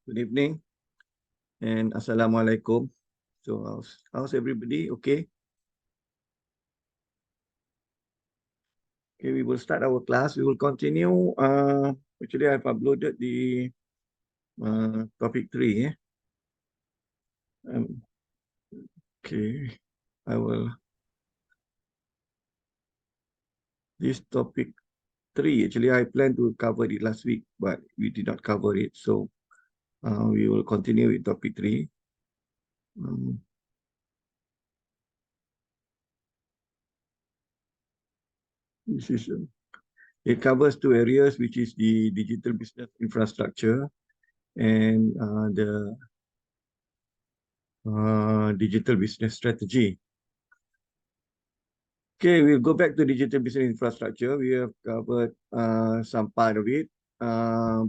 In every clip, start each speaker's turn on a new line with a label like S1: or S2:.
S1: Good evening and Assalamualaikum. So how's everybody? Okay. Okay, we will start our class. We will continue. Actually, I've uploaded the topic 3. Um, okay, I will. This topic 3. Actually, I planned to cover it last week, but we did not cover it. So we will continue with topic 3. This is. It covers 2 areas, which is the digital business infrastructure and the digital business strategy. Okay, we'll go back to digital business infrastructure. We have covered some part of it,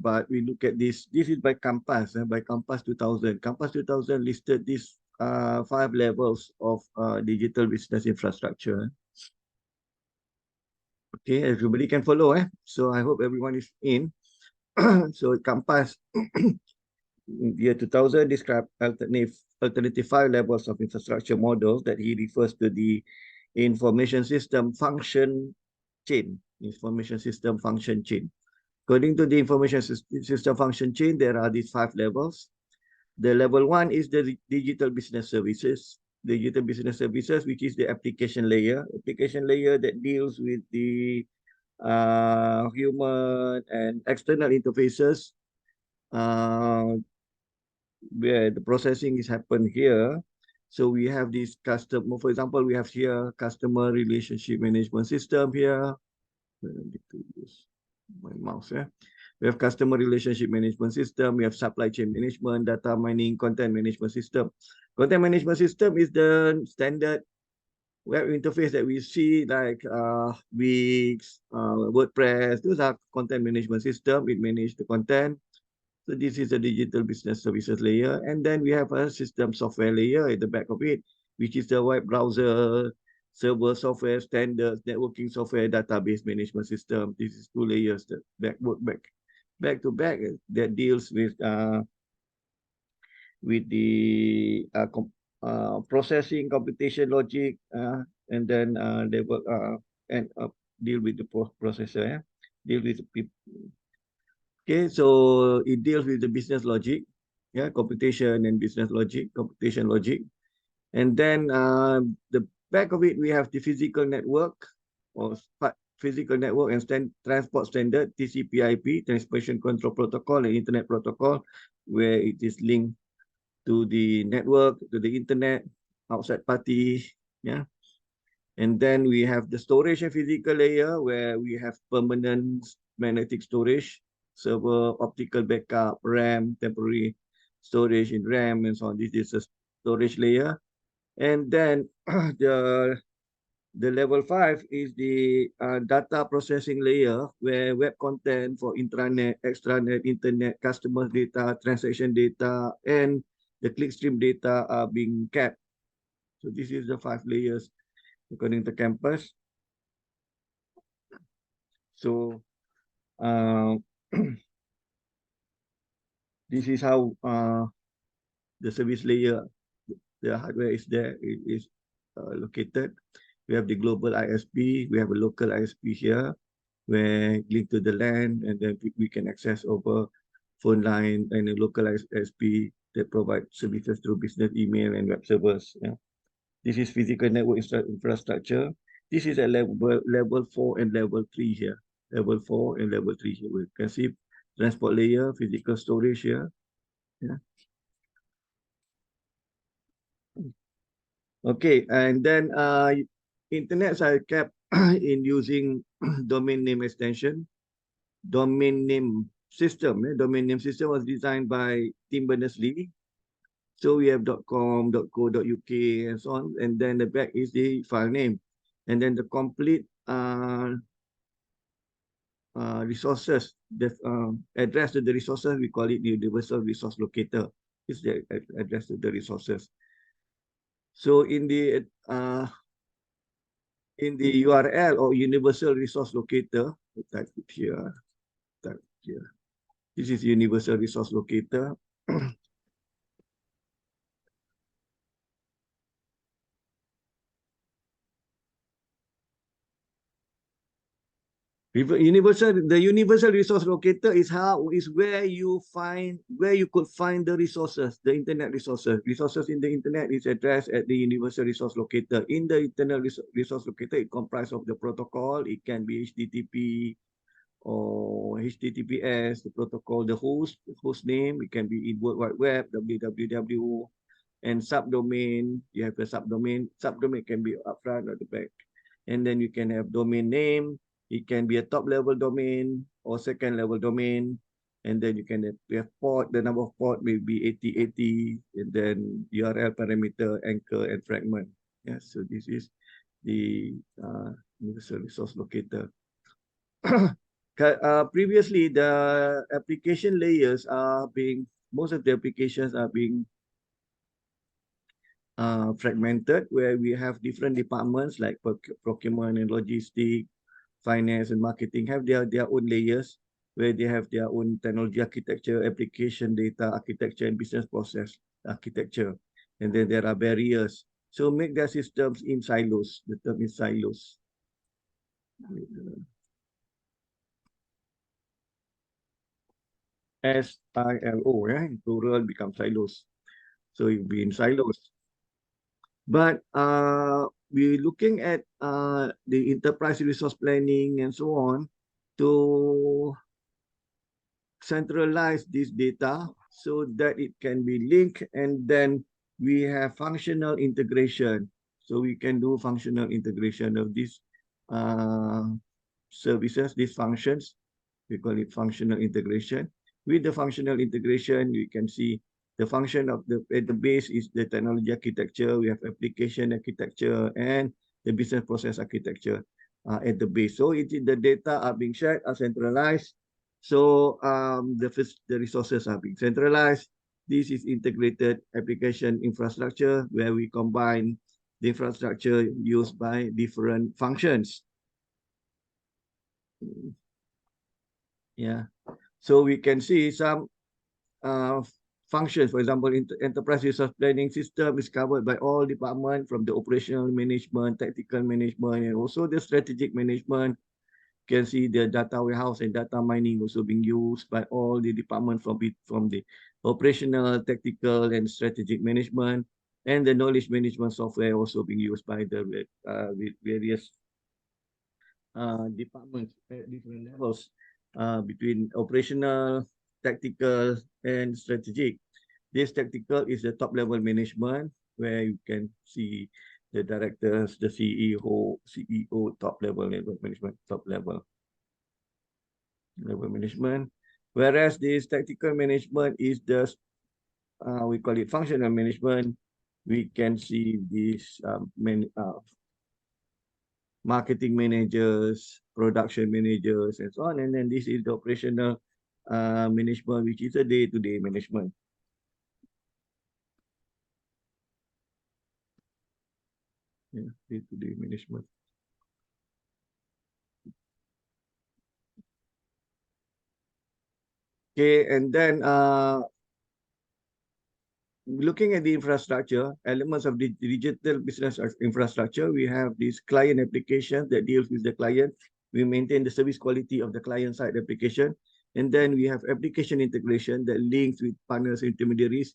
S1: but we look at this. This is by Compass, by Compass 2000. Compass 2000 listed these 5 levels of digital business infrastructure. Okay, everybody can follow. So I hope everyone is in. So Compass year 2000 described alternative 5 levels of infrastructure models that he refers to the information system function chain. Information system function chain. According to the information system function chain, there are these 5 levels. The level 1 is the digital business services. Digital business services, which is the application layer. Application layer that deals with the human and external interfaces where the processing is happen here. So we have this customer, for example, we have here customer relationship management system here. I need to use my mouse. We have customer relationship management system. We have supply chain management, data mining, content management system. Content management system is the standard web interface that we see like Wix, WordPress. Those are content management system. It manages the content. So this is a digital business services layer. And then we have a system software layer at the back of it, which is the web browser, server software, standards, networking software, database management system. This is 2 layers that back to back that deals with the processing, computation, logic, and then they work and deal with the processor, deal with the people. Okay, so it deals with the business logic, computation and business logic, computation logic. And then the back of it, we have the physical network or physical network and transport standard, TCP/IP, Transmission Control Protocol and Internet Protocol, where it is linked to the network, to the internet, outside party, And then we have the storage and physical layer where we have permanent magnetic storage, server, optical backup, RAM, temporary storage in RAM, and so on. This is a storage layer. And then the level 5 is the data processing layer where web content for intranet, extranet, internet, customer data, transaction data, and the clickstream data are being kept. So this is the 5 layers according to Campus. So this is how the service layer, the hardware is there, it is located. We have the global ISP, we have a local ISP here, where link to the LAN, and then we can access over phone line and a local ISP that provide services through business email and web servers. This is physical network infrastructure. This is a level 4 and level 3 here. Level 4 and level 3 here. We can see transport layer, physical storage here. Okay, and then internets are kept in using domain name extension. Domain name system. Domain name system was designed by Tim Berners-Lee. So we have .com, .co.uk, and so on. And then the back is the file name. And then the complete resources, the address to the resources, we call it the universal resource locator. It's the address to the resources. So in the URL or universal resource locator, we type it here, type here. This is universal resource locator. The universal resource locator is where you could find the resources, the internet resources. Resources in the internet is addressed at the universal resource locator. In the internal resource locator, it comprises of the protocol. It can be HTTP or HTTPS, the protocol, the host name. It can be in World Wide Web, www, and subdomain. You have a subdomain. Subdomain can be upfront or the back. And then you can have domain name. It can be a top level domain or second level domain. And then you can have port, the number of port may be 8080, and then URL parameter, anchor, and fragment. Yeah, so this is the universal resource locator. Previously, the application layers are being, most of the applications are being fragmented, where we have different departments like procurement and logistics, finance and marketing have their own layers, where they have their own technology architecture, application data architecture, and business process architecture. And then there are barriers. So make their systems in silos. The term is silos. SILO, yeah? Plural becomes silos. So you'll be in silos. But we're looking at the enterprise resource planning and so on to centralize this data so that it can be linked, and then we have functional integration. So we can do functional integration of these services, these functions. We call it functional integration. With the functional integration, you can see the function of at the base is the technology architecture. We have application architecture and the business process architecture at the base. So the data are being shared, are centralized. So the resources are being centralized. This is integrated application infrastructure, where we combine the infrastructure used by different functions. Yeah. So we can see some functions. For example, enterprise resource planning system is covered by all departments, from the operational management, tactical management, and also the strategic management. You can see the data warehouse and data mining also being used by all the departments from the operational, tactical, and strategic management. And the knowledge management software also being used by the various departments at different levels between operational, tactical, and strategic. This tactical is the top level management, where you can see the directors, the CEO, top level management, top level management. Whereas this tactical management is the we call it functional management. We can see this marketing managers, production managers, and so on. And then this is the operational management, which is a day-to-day management. Yeah, day-to-day management. Okay, and then looking at the infrastructure, elements of the digital business infrastructure, we have this client application that deals with the client. We maintain the service quality of the client-side application. And then we have application integration that links with partners, intermediaries,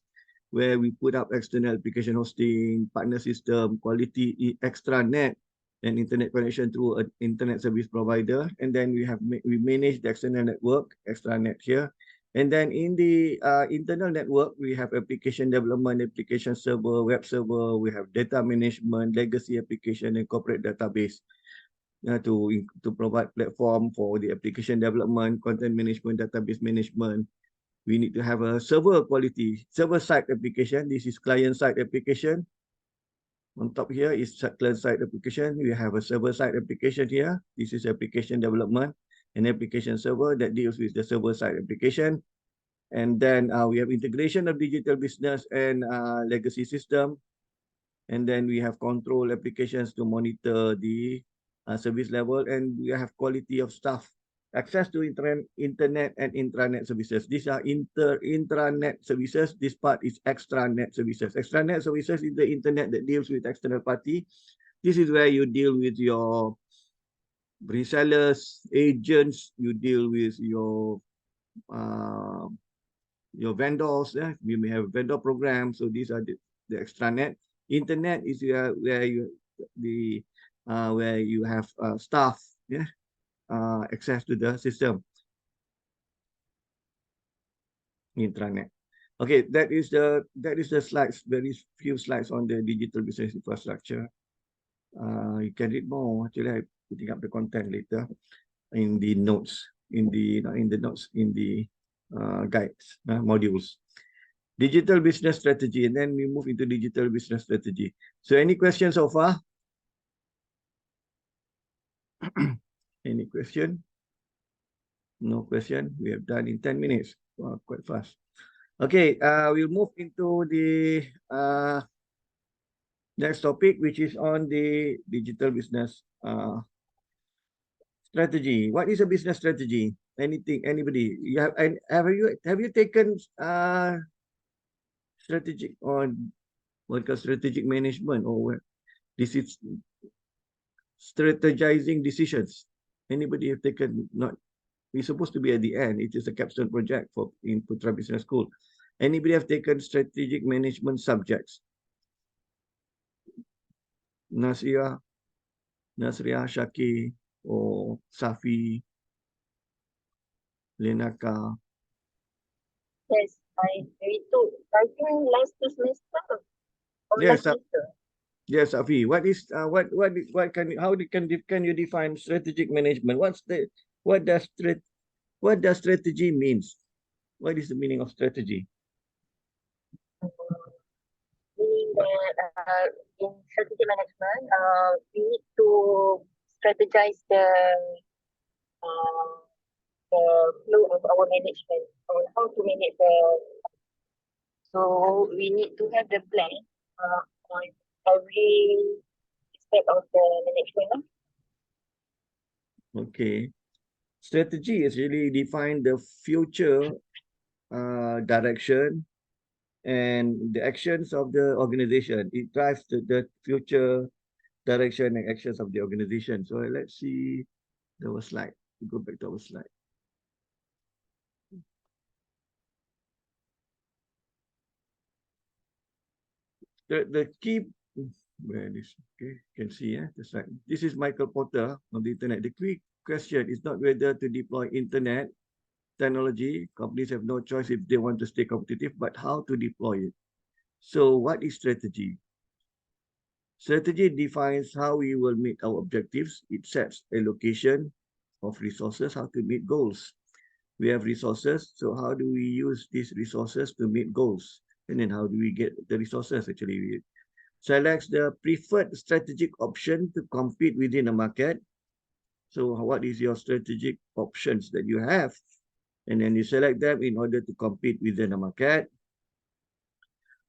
S1: where we put up external application hosting, partner system, quality extranet, and internet connection through an internet service provider. And then we manage the external network, extranet here. And then in the internal network, we have application development, application server, web server, we have data management, legacy application, and corporate database to provide platform for the application development, content management, database management. We need to have a server quality, server-side application. This is client-side application. On top here is client-side application. We have a server-side application here. This is application development, an application server that deals with the server-side application. And then we have integration of digital business and legacy system. And then we have control applications to monitor the service level, and we have quality of staff Access to internet and intranet services. These are intranet services. This part is extranet services. Extranet services is the internet that deals with external party. This is where you deal with your resellers, agents, you deal with your vendors. You may have vendor programs. So these are the extranet. Internet is where you have staff, yeah, access to the system. Intranet. Okay, that is the slides. Very few slides on the digital business infrastructure. You can read more. Actually, I'm putting up the content later in the notes, in the guides, modules. Digital business strategy, and then we move into digital business strategy. So any questions so far? Any question? No question. We have done in 10 minutes. Wow, quite fast. Okay, we'll move into the next topic, which is on the digital business strategy. What is a business strategy? Anything, anybody? Have you taken strategic on what called strategic management, or what? This is strategizing decisions. Anybody have taken? Not. It's supposed to be at the end. It is a capstone project for in Putra Business School. Anybody have taken strategic management subjects? Nasria, Shaki, or Safi, Lenaka?
S2: Yes, I took, I think last semester or
S1: Yes,
S2: last semester.
S1: yes, Safi. What is what can can you define strategic management? What does strategy means? What is the meaning of strategy?
S2: Meaning that in strategy management, we need to strategize uh, the flow of our management or how to manage the. So we need to have the plan on every step of the management.
S1: Okay. Strategy is really define the future direction and the actions of the organization. It drives the future direction and actions of the organization. So let's see our slide. Go back to our slide. The key, where this, okay, you can see, the slide. This is Michael Porter on the internet. The key question is not whether to deploy internet technology. Companies have no choice if they want to stay competitive, but how to deploy it. So what is strategy? Strategy defines how we will meet our objectives. It sets allocation of resources, how to meet goals. We have resources, so how do we use these resources to meet goals? And then how do we get the resources? Actually, we select the preferred strategic option to compete within a market. So what is your strategic options that you have? And then you select them in order to compete within a market.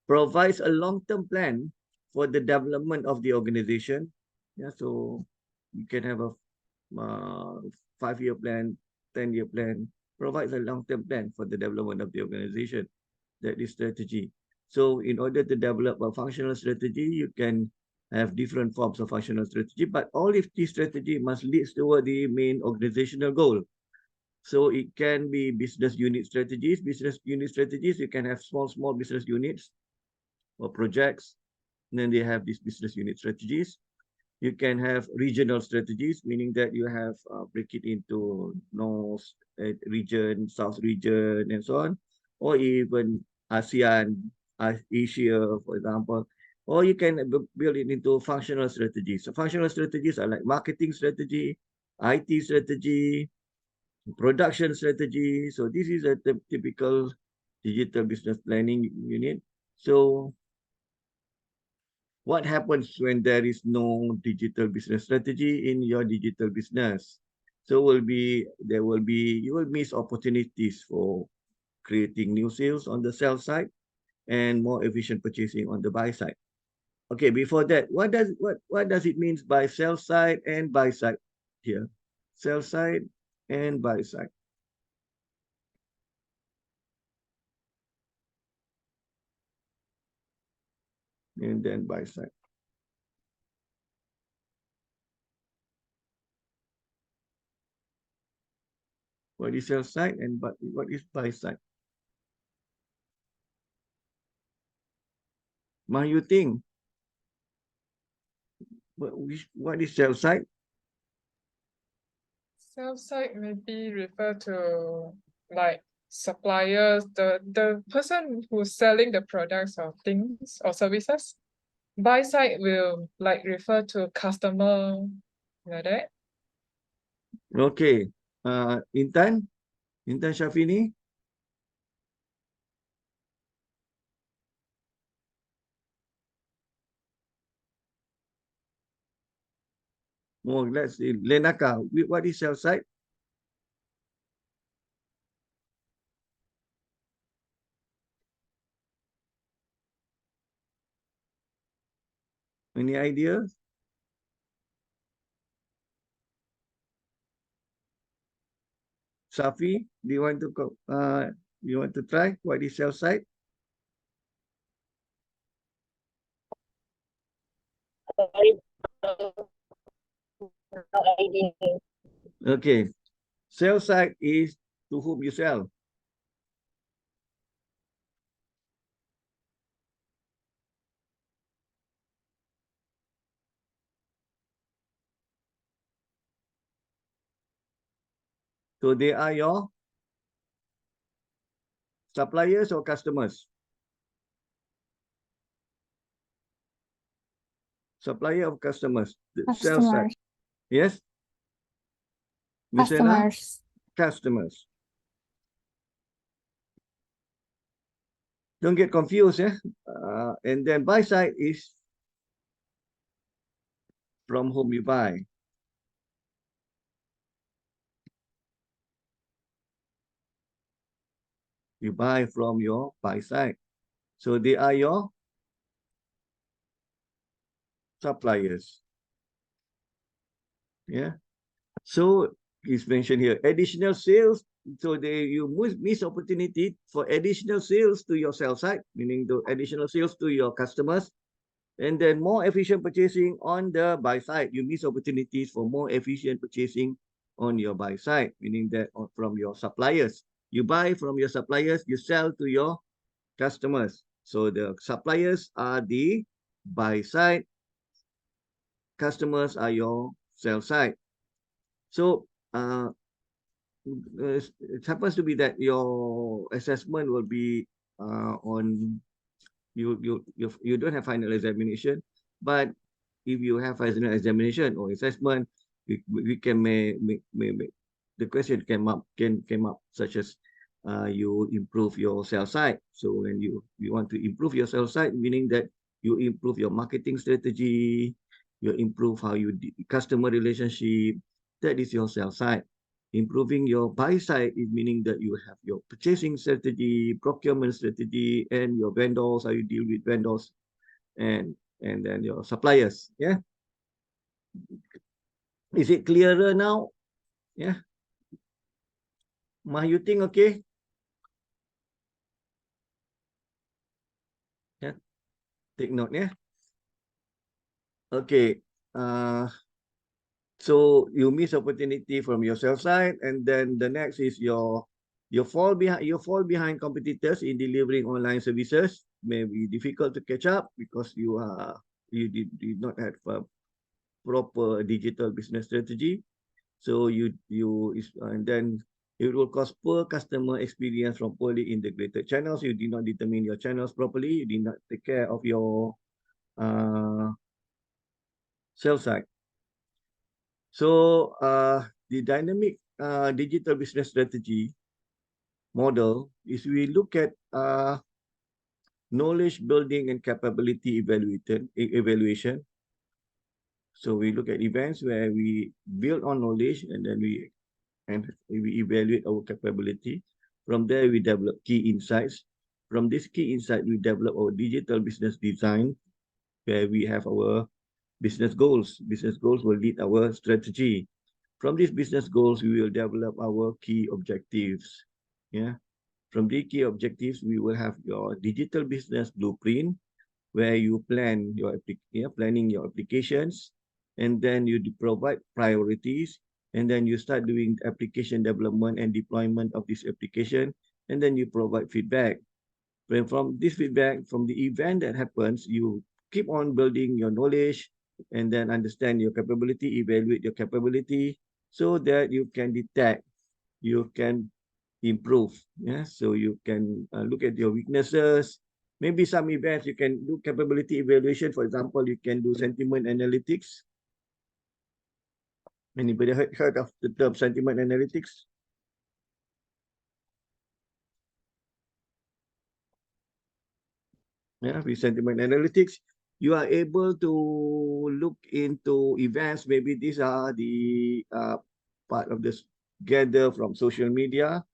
S1: Provides a long-term plan for the development of the organization. Yeah, so you can have a 5-year plan, 10-year plan, provides a long-term plan for the development of the organization. That is strategy. So in order to develop a functional strategy, you can have different forms of functional strategy, but all of these strategy must lead toward the main organizational goal. So it can be business unit strategies. Business unit strategies, you can have small business units or projects. And then they have these business unit strategies. You can have regional strategies, meaning that you have break it into North region, South region, and so on, or even ASEAN, Asia, for example. Or you can build it into functional strategies. So functional strategies are like marketing strategy, IT strategy, production strategy. So this is a typical digital business planning unit. So what happens when there is no digital business strategy in your digital business? So you will miss opportunities for creating new sales on the sell side and more efficient purchasing on the buy side. Okay, before that, what does it mean by sell side and buy side here? Sell side, and buy side. And then buy side. What is sell side and what is buy side? Now you think, what is sell side?
S3: Sell side maybe refer to like suppliers, the person who's selling the products or things or services. Buy side will like refer to customer, like that.
S1: Okay. Intan Syafini. Oh, let's see. Lenaka, what is sell side? Any ideas? Safi, do you want to try? What is sell side?
S2: Sorry, no idea.
S1: Okay. Sell side is to whom you sell. So they are your suppliers or customers? Supplier of customers. Sell side.
S4: Customers.
S1: Yes? Miss Anna?
S4: Customers.
S1: Customers. Don't get confused, yeah? And then buy side is from whom you buy. You buy from your buy side. So they are your suppliers. Yeah. So it's mentioned here, additional sales. So you miss opportunity for additional sales to your sell side, meaning the additional sales to your customers. And then more efficient purchasing on the buy side. You miss opportunities for more efficient purchasing on your buy side, meaning that from your suppliers. You buy from your suppliers, you sell to your customers. So the suppliers are the buy side, customers are your sell side. So it happens to be that your assessment will be on you don't have final examination, but if you have final examination or assessment, we can make the question came up such as you improve your sell side. So when you want to improve your sell side, meaning that you improve your marketing strategy, you improve how you customer relationship. That is your sell side. Improving your buy side is meaning that you have your purchasing strategy, procurement strategy, and your vendors, how you deal with vendors, and then your suppliers. Yeah. Is it clearer now? Yeah. Ma, you think okay? Yeah. Take note, yeah. Okay. So you miss opportunity from your sell side, and then the next is you fall behind competitors in delivering online services. May be difficult to catch up because you did not have a proper digital business strategy. So and then it will cause poor customer experience from poorly integrated channels. You did not determine your channels properly. You did not take care of your sales side. So the dynamic digital business strategy model is we look at knowledge building and capability evaluation. So we look at events where we build on knowledge and then we evaluate our capability. From there, we develop key insights. From this key insight, we develop our digital business design, where we have our business goals. Business goals will lead our strategy. From these business goals, we will develop our key objectives. Yeah. From the key objectives, we will have your digital business blueprint, where you plan your planning your applications, and then you provide priorities, and then you start doing application development and deployment of this application, and then you provide feedback. When from this feedback, from the event that happens, you keep on building your knowledge, and then understand your capability, evaluate your capability, so that you can detect, you can improve. Yeah, so you can look at your weaknesses. Maybe some events you can do capability evaluation. For example, you can do sentiment analytics. Anybody heard of the term sentiment analytics? Yeah, with sentiment analytics, you are able to look into events. Maybe these are the part of this gather from social media.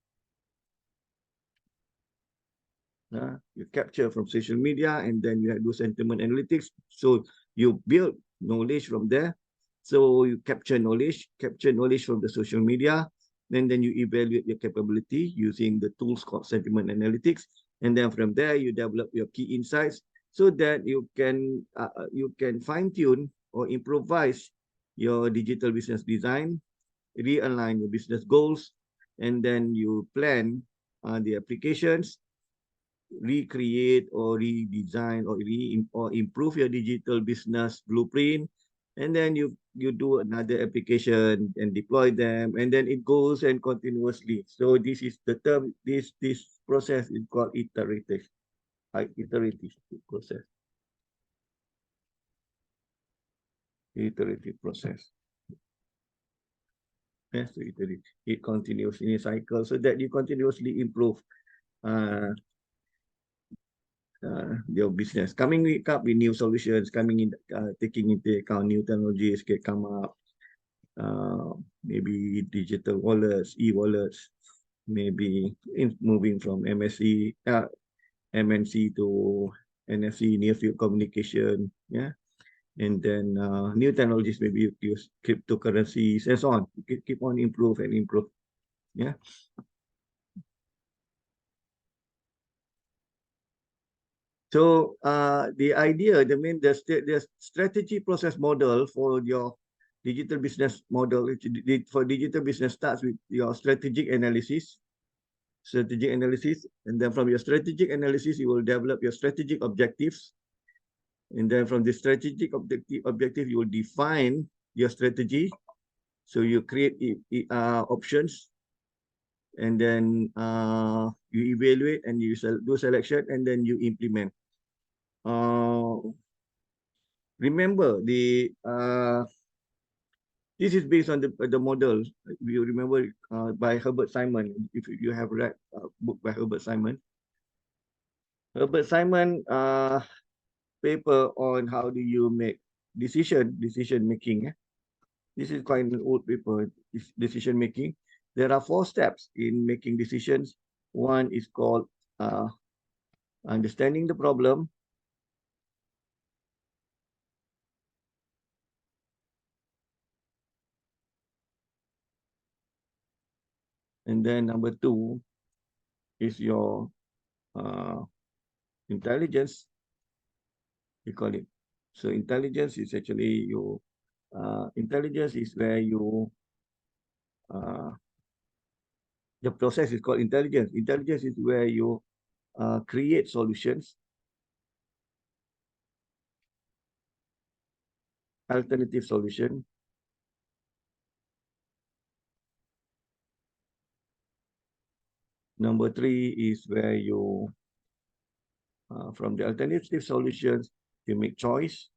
S1: You capture from social media, and then you do sentiment analytics. So you build knowledge from there. So you capture knowledge from the social media, and then you evaluate your capability using the tools called sentiment analytics. And then from there, you develop your key insights, so that you can fine tune or improvise your digital business design, realign your business goals, and then you plan the applications, recreate or redesign or improve your digital business blueprint, and then you do another application and deploy them, and then it goes and continuously. So this is the term, this process is called iterative process. Iterative process. Yes, so it continues in a cycle, so that you continuously improve your business, coming up with new solutions, coming in, taking into account new technologies can come up, maybe digital wallets, e-wallets, maybe moving from MNC to NFC, near field communication, yeah, and then new technologies, maybe you use cryptocurrencies and so on. Keep on improve and improve, yeah. So the idea, the strategy process model for your digital business model, for digital business starts with your strategic analysis, and then from your strategic analysis, you will develop your strategic objectives. And then from the strategic objective, you will define your strategy. So you create options, and then you evaluate, and you do selection, and then you implement. Remember this is based on the model. You remember by Herbert Simon. If you have read a book by Herbert Simon, paper on how do you make decision making. This is quite an old paper. Decision making. There are 4 steps in making decisions. One is called understanding the problem. And then number 2 is your intelligence, we call it. So intelligence is actually your intelligence is where you the process is called intelligence. Intelligence is where you create solutions, alternative solution. Number 3 is where you from the alternative solutions, you make choice.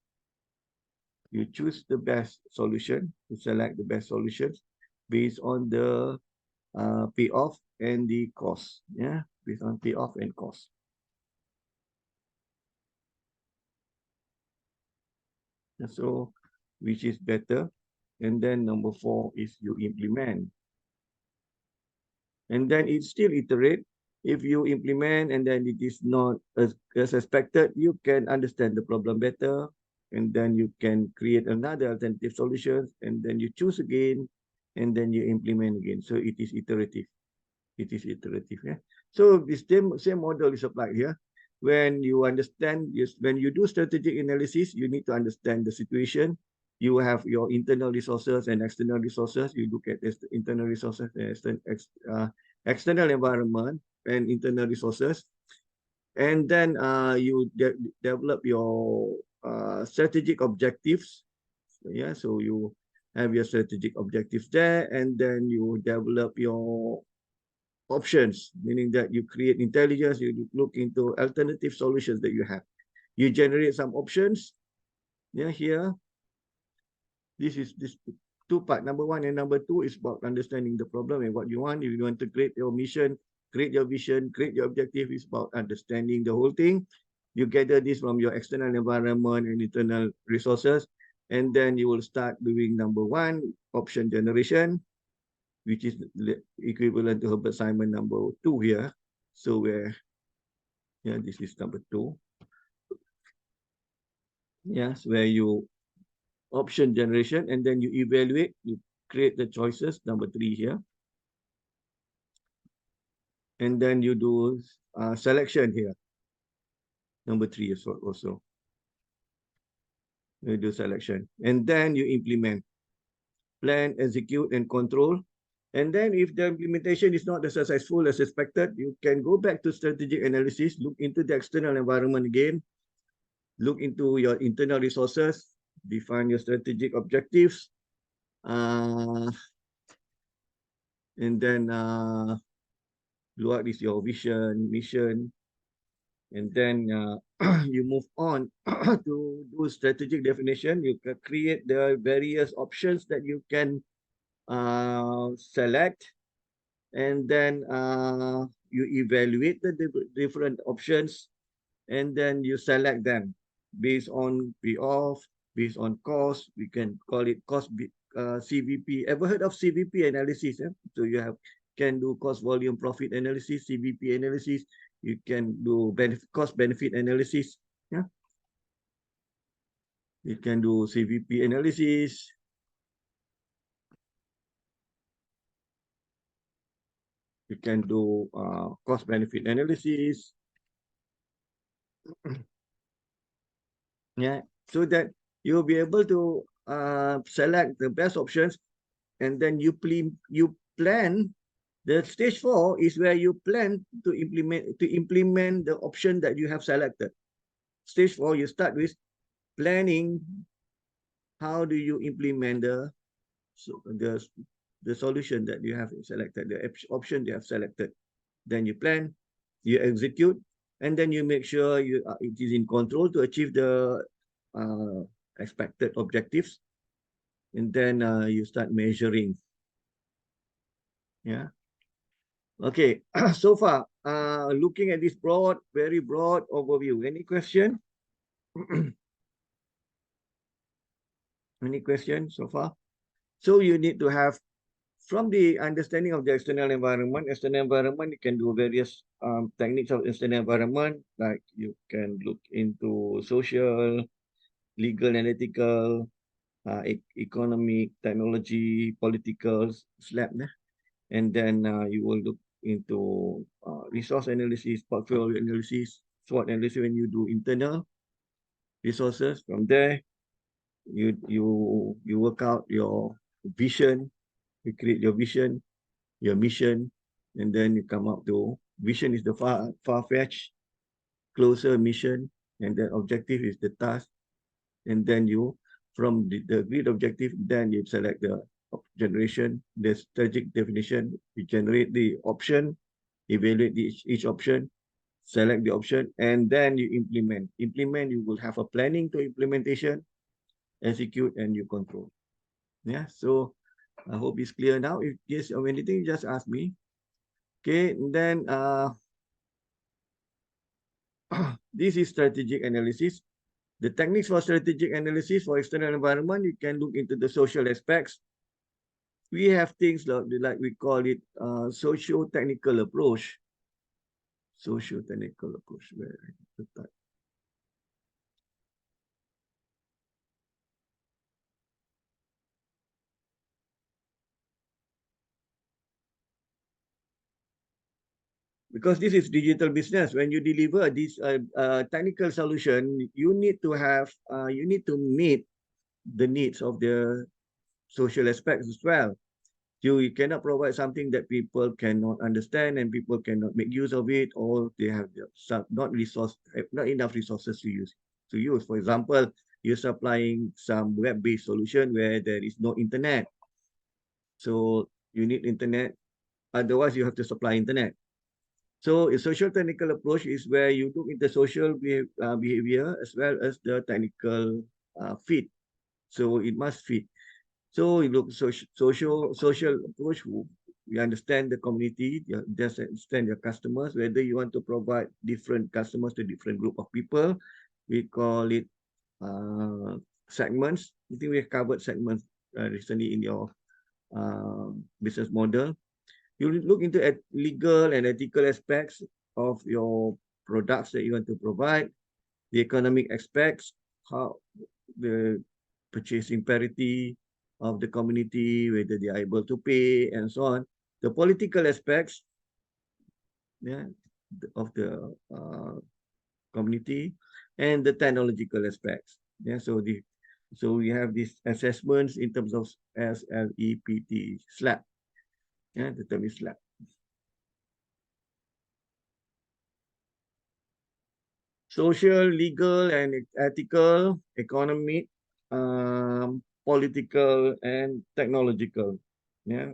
S1: You choose the best solution, you select the best solutions based on the payoff and the cost. Yeah, based on payoff and cost. So, which is better? And then number 4 is you implement. And then it still iterate. If you implement and then it is not as expected, you can understand the problem better, and then you can create another alternative solution, and then you choose again, and then you implement again. So it is iterative. It is iterative. Yeah. So this same model is applied here. When you understand, yes, when you do strategic analysis, you need to understand the situation. You have your internal resources and external resources. You look at this internal resources and external environment and internal resources. And then you develop your strategic objectives. Yeah, so you have your strategic objectives there, and then you develop your options, meaning that you create intelligence, you look into alternative solutions that you have. You generate some options. Yeah, here, this is this two part. Number one and number two is about understanding the problem and what you want. If you want to create your mission, create your vision, create your objective, is about understanding the whole thing. You gather this from your external environment and internal resources, and then you will start doing number one, option generation, which is equivalent to Herbert Simon number 2 here. So where, yeah, this is number 2. Yes, where you option generation, and then you evaluate, you create the choices, number 3 here. And then you do selection here, number 3 also. You do selection, and then you implement, plan, execute, and control. And then if the implementation is not as successful as expected, you can go back to strategic analysis, look into the external environment again, look into your internal resources, define your strategic objectives, and then what is your vision, mission, and then you move on to do strategic definition. You can create the various options that you can select, and then you evaluate the different options, and then you select them based on payoff, based on cost. We can call it cost CVP. Ever heard of CVP analysis? Eh? So you can do cost volume profit analysis, CVP analysis. You can do cost benefit analysis. Yeah, you can do CVP analysis. You can do cost benefit analysis. Yeah, so that you'll be able to select the best options, and then you plan. The stage 4 is where you plan to implement the option that you have selected. Stage 4, you start with planning. How do you implement the solution that you have selected, the option you have selected? Then you plan, you execute, and then you make sure it is in control to achieve the expected objectives. And then you start measuring. Yeah. Okay. So far, looking at this very broad overview. Any question? Any questions so far? So you need to have, from the understanding of the external environment, you can do various techniques of external environment, like you can look into social, legal, analytical, economic, technology, political, SLAP, and then you will look into resource analysis, portfolio analysis, SWOT analysis when you do internal resources. From there, you work out your vision, you create your vision, your mission, and then you come up to vision is the far-fetched, closer mission, and the objective is the task. And then you, from the agreed objective, then you select the generation, the strategic definition, you generate the option, evaluate each option, select the option, and then you implement. You will have a planning to implementation, execute, and you control. Yeah, so I hope it's clear now. If yes or anything, just ask me. Okay, and then this is strategic analysis. The techniques for strategic analysis for external environment, you can look into the social aspects. We have things like we call it socio-technical approach. Socio-technical approach. Where the type. because this is digital business. When you deliver this technical solution, you need to have, you need to meet the needs of the social aspects as well. You cannot provide something that people cannot understand and people cannot make use of it, or they have not enough resources to use. For example, you're supplying some web-based solution where there is no internet. So you need internet, otherwise you have to supply internet. So a social technical approach is where you look into social behavior as well as the technical fit. So it must fit. So you look social approach. You understand the community, you just understand your customers, whether you want to provide different customers to different group of people. We call it segments. I think we have covered segments recently in your business model. You look into legal and ethical aspects of your products that you want to provide, the economic aspects, how the purchasing parity of the community, whether they are able to pay, and so on. The political aspects, yeah, of the community, and the technological aspects. Yeah, so we have these assessments in terms of SLEPT, SLAP. Yeah, the term is SLAP. Social, legal, and ethical, economic, political, and technological. Yeah.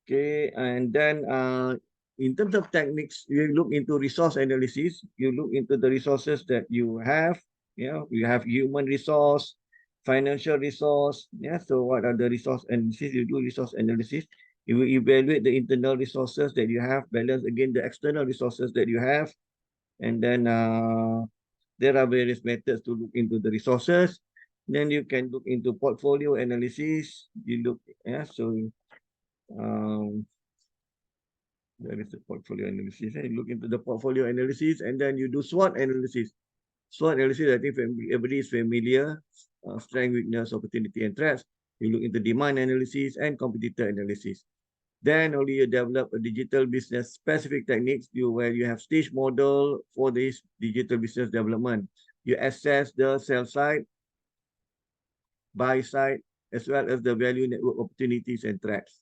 S1: Okay, and then in terms of techniques, you look into resource analysis. You look into the resources that you have. Yeah, you have human resource, financial resource. Yeah, so what are the resource analysis? You do resource analysis. You will evaluate the internal resources that you have, balance against the external resources that you have, and then there are various methods to look into the resources. Then you can look into portfolio analysis. You look, yeah, so there is the portfolio analysis. You look into the portfolio analysis, and then you do SWOT analysis. SWOT analysis, I think everybody is familiar. Strength, weakness, opportunity, and threats. You look into demand analysis and competitor analysis. Then only you develop a digital business specific techniques where you have stage model for this digital business development. You assess the sell side, buy side, as well as the value network opportunities and threats.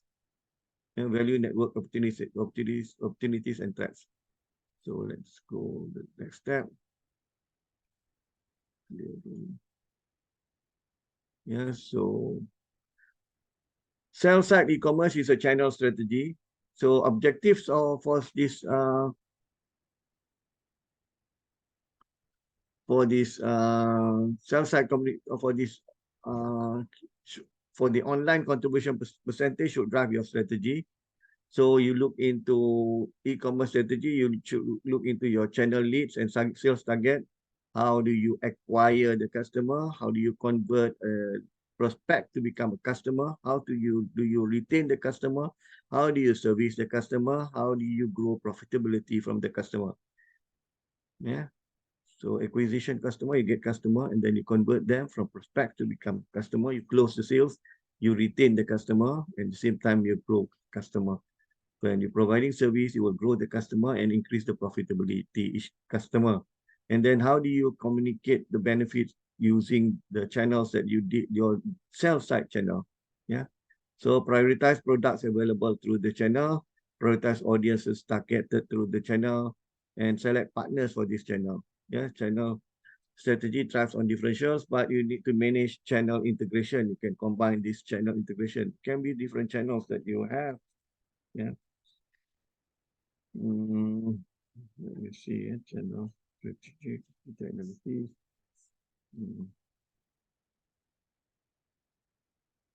S1: And value network opportunities and threats. So let's go the next step. Yeah, so sell side e-commerce is a channel strategy. So objectives for this sell side company for the online contribution percentage should drive your strategy. So you look into e-commerce strategy, you should look into your channel leads and sales target. How do you acquire the customer? How do you convert a prospect to become a customer? How do you retain the customer? How do you service the customer? How do you grow profitability from the customer? Yeah. So acquisition customer, you get customer, and then you convert them from prospect to become customer. You close the sales, you retain the customer, and at the same time you grow customer. When you're providing service, you will grow the customer and increase the profitability each customer. And then how do you communicate the benefits using the channels that you did, your sell side channel? Yeah. So prioritize products available through the channel, prioritize audiences targeted through the channel, and select partners for this channel. Yeah, channel strategy thrives on differentials, but you need to manage channel integration. You can combine this channel integration. It can be different channels that you have. Yeah. Let me see, channel strategy analysis.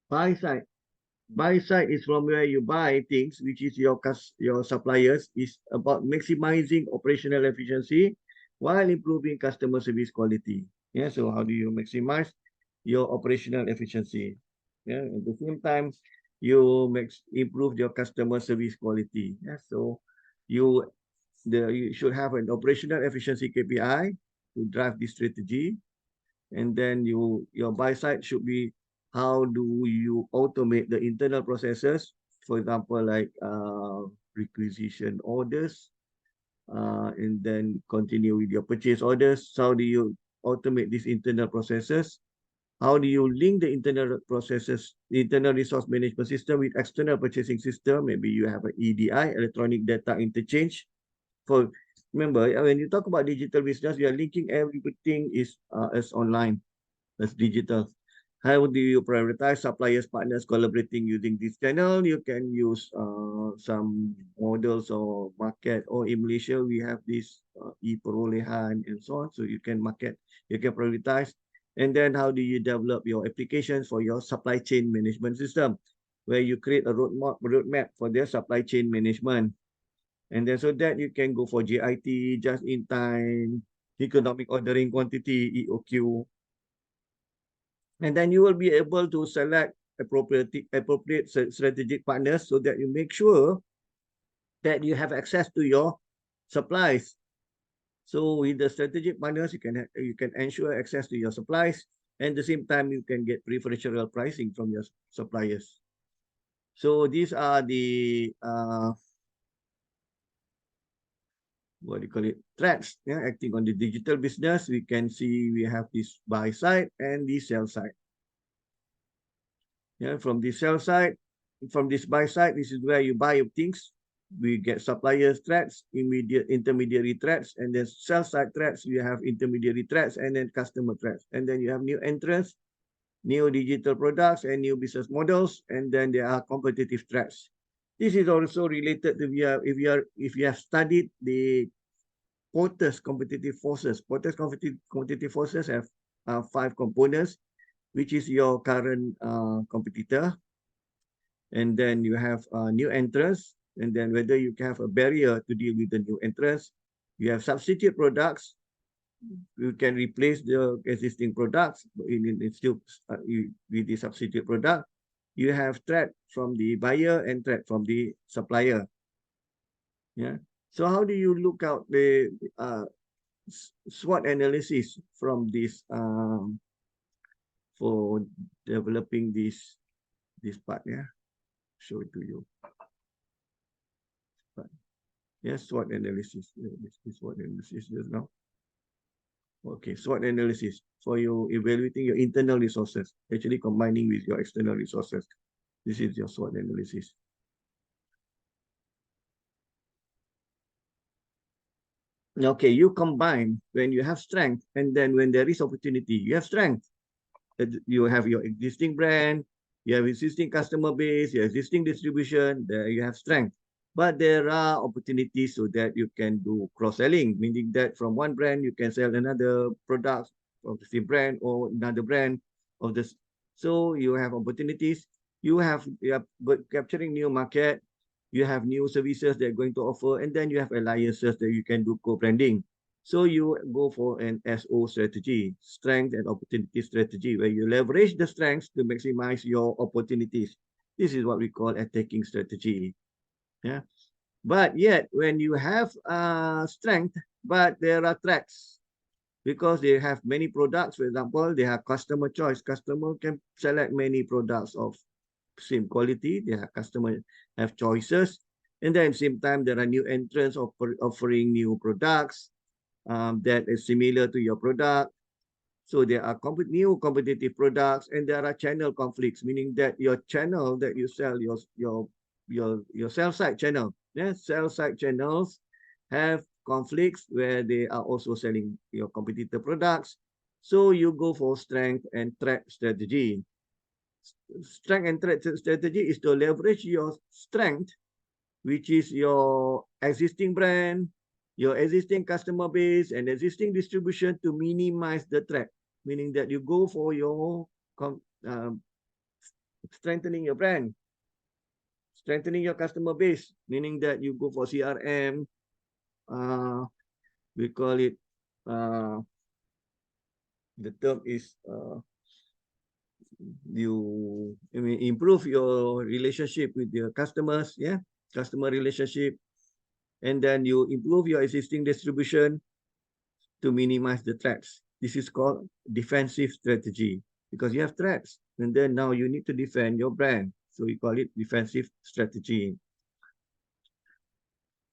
S1: Buy side. Buy side is from where you buy things, which is your suppliers, is about maximizing operational efficiency while improving customer service quality. Yeah, so how do you maximize your operational efficiency? Yeah, at the same time, you improve your customer service quality. Yeah, so you should have an operational efficiency KPI to drive this strategy. And then your buy side should be how do you automate the internal processes, for example, like requisition orders, and then continue with your purchase orders. So how do you automate these internal processes? How do you link the internal processes, the internal resource management system with external purchasing system? Maybe you have an EDI, electronic data interchange. For remember, when you talk about digital business, you are linking everything is as online, as digital. How do you prioritize suppliers, partners collaborating using this channel? You can use some models or market, or in Malaysia, we have this e-perolehan and so on. So you can market, you can prioritize. And then how do you develop your applications for your supply chain management system, where you create a roadmap for their supply chain management. And then so that you can go for JIT, just in time, economic ordering quantity, EOQ. And then you will be able to select appropriate strategic partners so that you make sure that you have access to your supplies. So with the strategic partners, you can ensure access to your supplies, and at the same time you can get preferential pricing from your suppliers. So these are the what do you call it, threats, yeah, acting on the digital business. We can see we have this buy side and the sell side. Yeah, from the sell side, from this buy side, this is where you buy things. We get suppliers threats, intermediary threats, and then sell side threats. We have intermediary threats, and then customer threats, and then you have new entrants, new digital products, and new business models, and then there are competitive threats. This is also related to if you have studied the Porter's competitive forces. Porter's competitive forces have 5 components, which is your current competitor, and then you have new entrants, and then whether you have a barrier to deal with the new entrants. You have substitute products. You can replace the existing products still with the substitute product. You have threat from the buyer and threat from the supplier. Yeah. So how do you look out the SWOT analysis from this for developing this part? Yeah, show it to you. But yes, SWOT analysis. This SWOT analysis just now. Okay, SWOT analysis for you evaluating your internal resources, actually combining with your external resources. This is your SWOT analysis. Okay, you combine when you have strength, and then when there is opportunity, you have strength. You have your existing brand, you have existing customer base, your existing distribution, there you have strength. But there are opportunities so that you can do cross-selling, meaning that from one brand, you can sell another product of the same brand or another brand of this. So you have opportunities, you are capturing new market, you have new services they're going to offer, and then you have alliances that you can do co-branding. So you go for an SO strategy, strength and opportunity strategy, where you leverage the strengths to maximize your opportunities. This is what we call attacking strategy. Yeah. But yet, when you have strength, but there are threats, because they have many products. For example, they have customer choice. Customer can select many products of same quality. Their customer have choices, and then at the same time there are new entrants offering new products that is similar to your product. So there are new competitive products, and there are channel conflicts, meaning that your channel that you sell, your sell side channel, sell side channels have conflicts where they are also selling your competitor products. So you go for strength and threat strategy. Strength and threat strategy is to leverage your strength, which is your existing brand, your existing customer base, and existing distribution, to minimize the threat, meaning that you go for your strengthening your brand, strengthening your customer base, meaning that you go for CRM, we call it, the term is, you improve your relationship with your customers, customer relationship, and then you improve your existing distribution to minimize the threats. This is called defensive strategy, because you have threats, and then now you need to defend your brand. So we call it defensive strategy.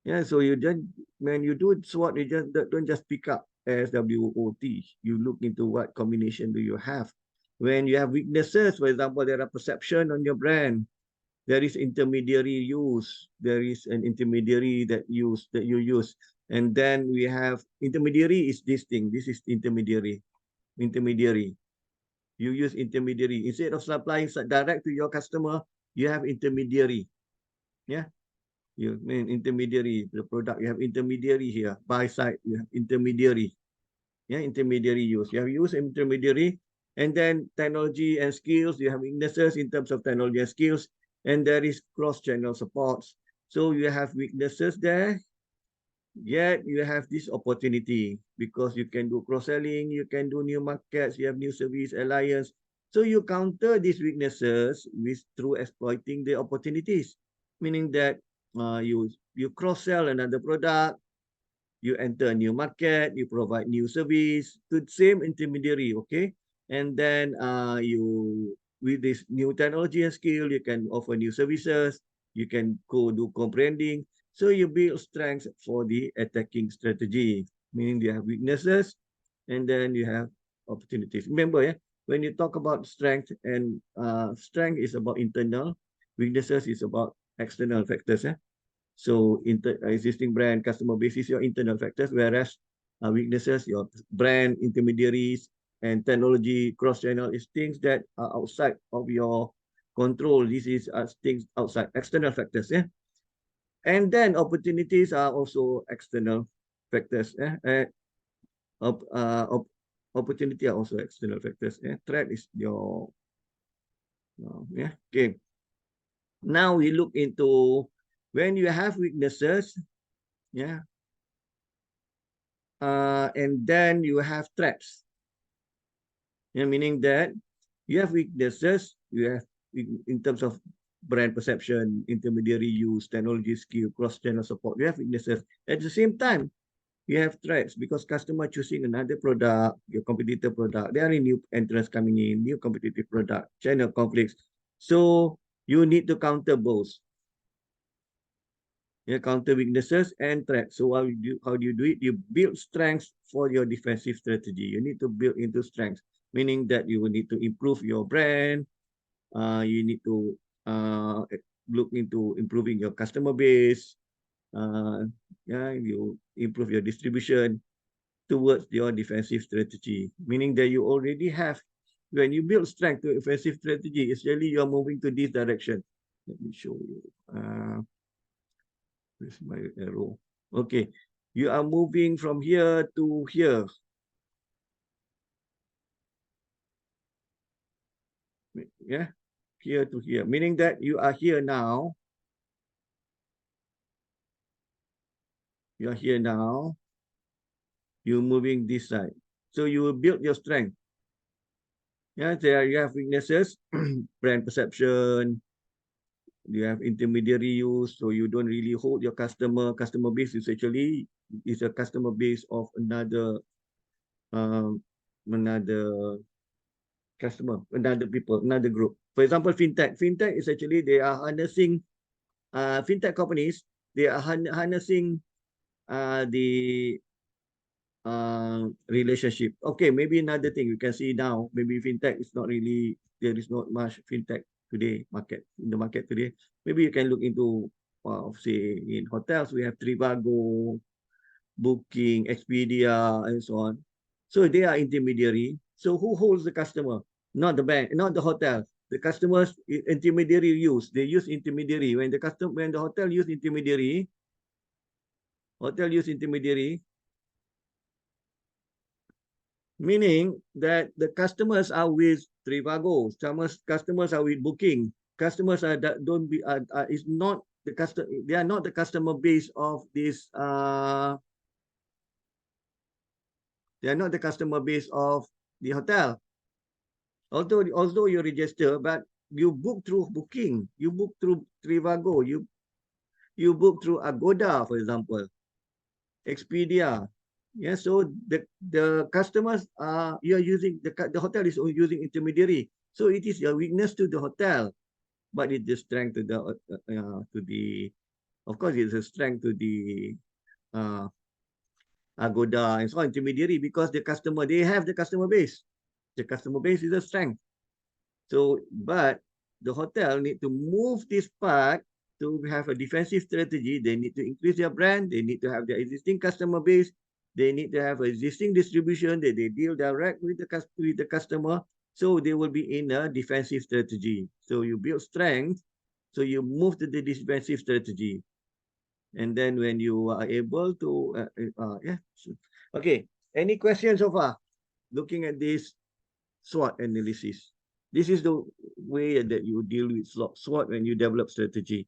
S1: Yeah, so you just when you do SWOT, you just don't just pick up SWOT. You look into what combination do you have. When you have weaknesses, for example, there are perception on your brand. There is intermediary use. There is an intermediary that you use, and then we have intermediary is this thing. This is intermediary. Intermediary. You use intermediary instead of supplying direct to your customer. You have intermediary. Yeah. You mean intermediary, the product, you have intermediary here. Buy side, you have intermediary. Yeah, intermediary use. You have use intermediary, and then technology and skills, you have weaknesses in terms of technology and skills, and there is cross-channel supports. So you have weaknesses there, yet you have this opportunity because you can do cross-selling, you can do new markets, you have new service alliance. So you counter these weaknesses with through exploiting the opportunities, meaning that you cross-sell another product, you enter a new market, you provide new service to the same intermediary, okay? And then you with this new technology and skill, you can offer new services, you can go do co-branding. So you build strengths for the attacking strategy, meaning you have weaknesses and then you have opportunities. Remember, yeah, when you talk about strength and strength is about internal, weaknesses is about external factors. Yeah? So existing brand, customer base is your internal factors, whereas weaknesses, your brand, intermediaries, and technology, cross-channel is things that are outside of your control. This is things outside, external factors. Yeah? And then opportunities are also external factors. Op, op, opportunity are also external factors. Threat is your, yeah, okay. Now we look into when you have weaknesses, yeah, and then you have threats. Yeah, meaning that you have weaknesses, you have in terms of brand perception, intermediary use, technology skill, cross-channel support, you have weaknesses. At the same time, you have threats because customer choosing another product, your competitor product, there are new entrants coming in, new competitive product, channel conflicts. So you need to counter both. Yeah, counter weaknesses and threats. So how do you do it? You build strengths for your defensive strategy. You need to build into strengths, meaning that you will need to improve your brand. You need to look into improving your customer base. Yeah, you improve your distribution towards your defensive strategy, meaning that you already have, when you build strength to offensive strategy, essentially you're moving to this direction. Let me show you. Where's my arrow? Okay, you are moving from here to here. Yeah, here to here, meaning that you are here now. You are here now. You're moving this side. So you will build your strength. Yeah, there you have weaknesses, brand perception, you have intermediary use, so you don't really hold your customer base is actually is a customer base of another another customer, another people, another group. For example, fintech is actually they are harnessing fintech companies, they are harnessing the relationship. Okay, maybe another thing you can see now, maybe fintech is not really, there is not much fintech today in the market today. Maybe you can look into say in hotels we have Trivago, Booking, Expedia, and so on. So they are intermediary. So who holds the customer? Not the bank, not the hotel. The customers intermediary use. They use intermediary. When the hotel use intermediary, meaning that the customers are with Trivago, customers are with Booking, customers are that don't be is not the customer. They are not the customer base of this. They are not the customer base of the hotel. Although you register, but you book through Booking, you book through Trivago, you book through Agoda, for example, Expedia. Yeah, so the customers are you are using the hotel is using intermediary, so it is a weakness to the hotel, but it is strength to the Of course, it's a strength to the Agoda and so on, intermediary, because the customer, they have the customer base. The customer base is a strength. So, but the hotel need to move this part to have a defensive strategy. They need to increase their brand. They need to have their existing customer base. They need to have existing distribution that they deal direct with the customer. So they will be in a defensive strategy. So you build strength. So you move to the defensive strategy. And then when you are able to, yeah. Okay. Any questions so far? Looking at this SWOT analysis. This is the way that you deal with SWOT when you develop strategy,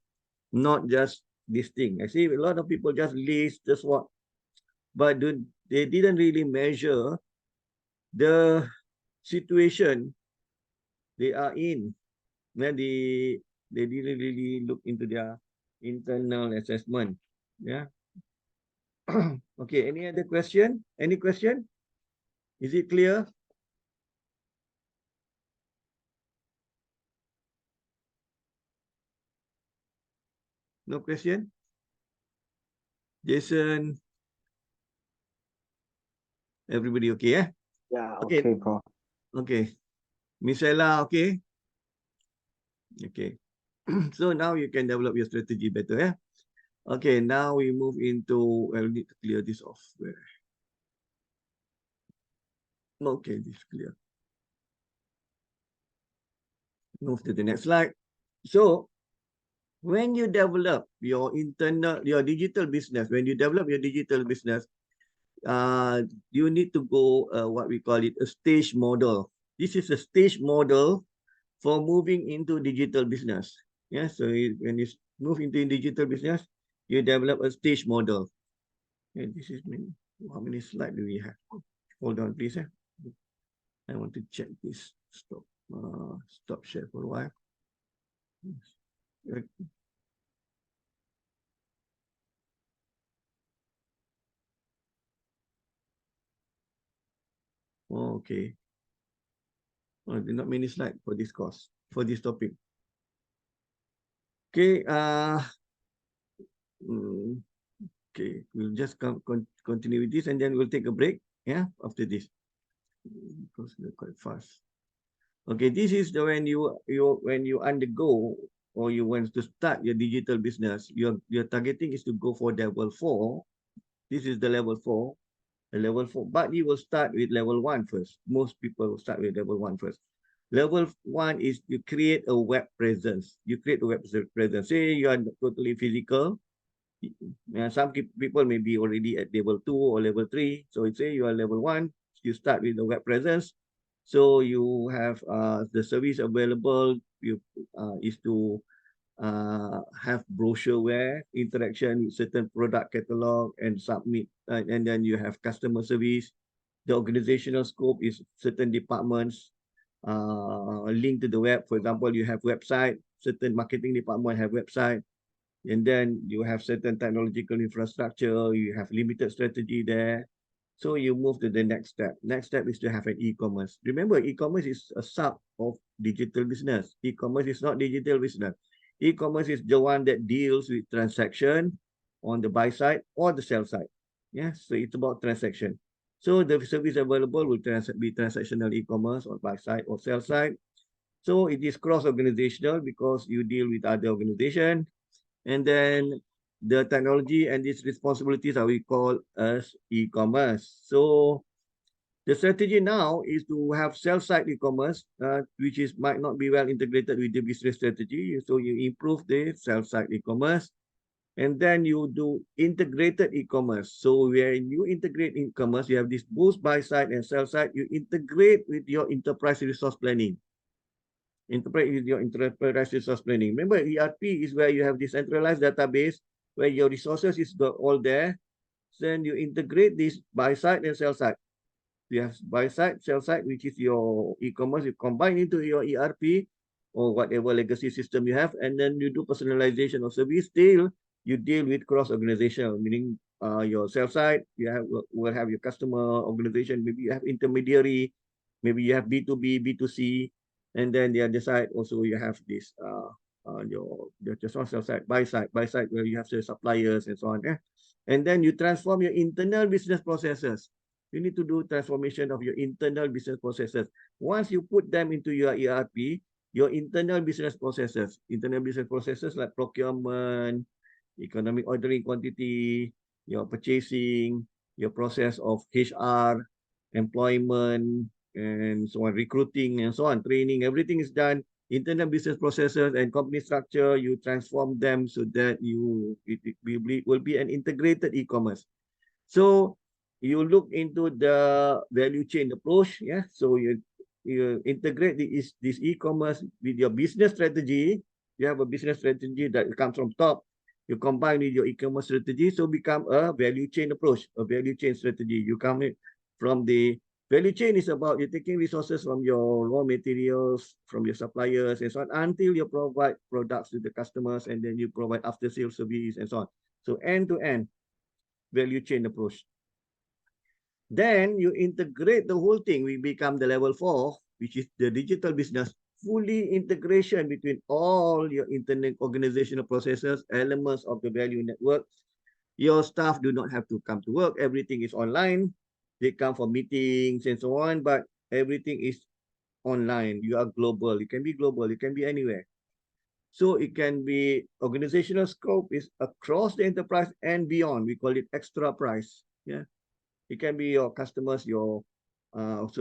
S1: not just this thing. I see a lot of people just list the SWOT, but they didn't really measure the situation they are in. When they didn't really look into their internal assessment. Yeah. Okay. Any other question? Any question? Is it clear? No question? Jason? Everybody okay, eh?
S4: Yeah,
S1: Okay.
S4: okay, Prof.
S1: Okay. Miss Ella, okay? Okay. So now you can develop your strategy better, yeah? Okay, now we move into, I'll need to clear this off. Okay, this is clear. Move to the next slide. So when you develop your digital business, you need to go what we call it a stage model. This is a stage model for moving into digital business. Yeah, so when you move into digital business, you develop a stage model. Okay, this is how many slides do we have? Hold on, please. I want to check this. Stop share for a while. Oh, okay. Oh, not many slides for this course, for this topic. Okay. Okay, we'll just continue with this and then we'll take a break. Yeah, after this, because we're quite fast. Okay, this is the when you undergo or you want to start your digital business, your targeting is to go for level 4. This is the level 4. The level 4, but you will start with level 1 first. Most people will start with level 1 first. Level 1 is you create a web presence. You create a web presence. Say you are totally physical. Some people may be already at level 2 or level 3. So say you are level 1, you start with the web presence. So you have the service available is to have brochureware, interaction with certain product catalog and submit, and then you have customer service. The organizational scope is certain departments linked to the web. For example, you have website, certain marketing department have website, and then you have certain technological infrastructure, you have limited strategy there. So you move to the next step. Next step is to have an e-commerce. Remember, e-commerce is a sub of digital business. E-commerce is not digital business. E-commerce is the one that deals with transaction on the buy side or the sell side. Yeah, so it's about transaction. So the service available will be transactional e-commerce or buy side or sell side. So it is cross-organizational because you deal with other organizations. And then the technology and its responsibilities are we call as e-commerce. So the strategy now is to have sell-side e-commerce, which might not be well integrated with the business strategy. So you improve the sell-side e-commerce, and then you do integrated e-commerce. So when you integrate e-commerce, you have this both buy-side and sell-side. You integrate with your enterprise resource planning. Integrate with your enterprise resource planning. Remember, ERP is where you have decentralized database where your resources is all there. Then you integrate this buy side and sell side. You have buy side, sell side, which is your e-commerce. You combine into your ERP or whatever legacy system you have, and then you do personalization of service. Still, you deal with cross-organizational, meaning your sell side, will have your customer organization. Maybe you have intermediary. Maybe you have B2B, B2C. And then the other side also you have this your sell side, buy side where you have the suppliers and so on. And then you transform your internal business processes. You need to do transformation of your internal business processes. Once you put them into your ERP, your internal business processes like procurement, economic ordering quantity, your purchasing, your process of HR, employment, and so on, recruiting and so on, training, everything is done. Internal business processes and company structure, you transform them so that it will be an integrated e-commerce. So you look into the value chain approach, yeah. So you integrate this e-commerce with your business strategy. You have a business strategy that comes from top. You combine with your e-commerce strategy, so become a value chain approach, a value chain strategy. You come from the value chain is about you taking resources from your raw materials, from your suppliers, and so on, until you provide products to the customers, and then you provide after-sales service and so on. So end-to-end value chain approach. Then you integrate the whole thing. We become the level 4, which is the digital business, fully integration between all your internal organizational processes, elements of the value network. Your staff do not have to come to work. Everything is online. They come for meetings and so on, but everything is online. You are global. You can be global. You can be anywhere. So it can be organizational scope is across the enterprise and beyond. We call it extra price. Yeah. It can be your customers, so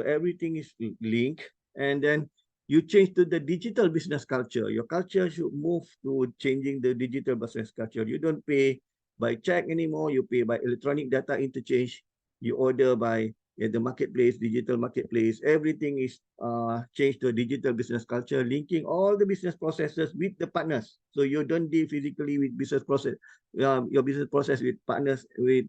S1: everything is linked. And then you change to the digital business culture. Your culture should move to changing the digital business culture. You don't pay by check anymore. You pay by electronic data interchange. You order by the marketplace, digital marketplace. Everything is changed to a digital business culture, linking all the business processes with the partners. So you don't deal physically with business process, your business process with partners, with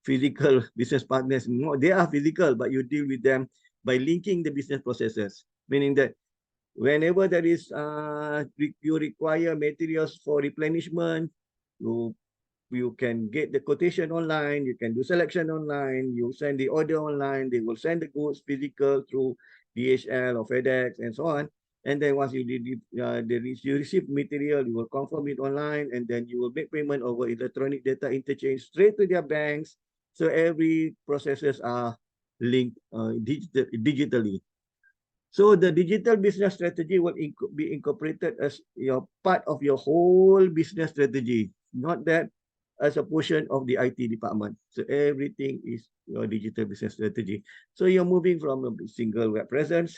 S1: physical business partners. No, they are physical, but you deal with them by linking the business processes, meaning that whenever there is you require materials for replenishment, you can get the quotation online, you can do selection online, you send the order online, they will send the goods physical through DHL or FedEx and so on. And then once you receive material, you will confirm it online, and then you will make payment over electronic data interchange straight to their banks. So every processes are linked digitally. So the digital business strategy will be incorporated as your part of your whole business strategy, not that as a portion of the IT department. So everything is your digital business strategy. So you're moving from a single web presence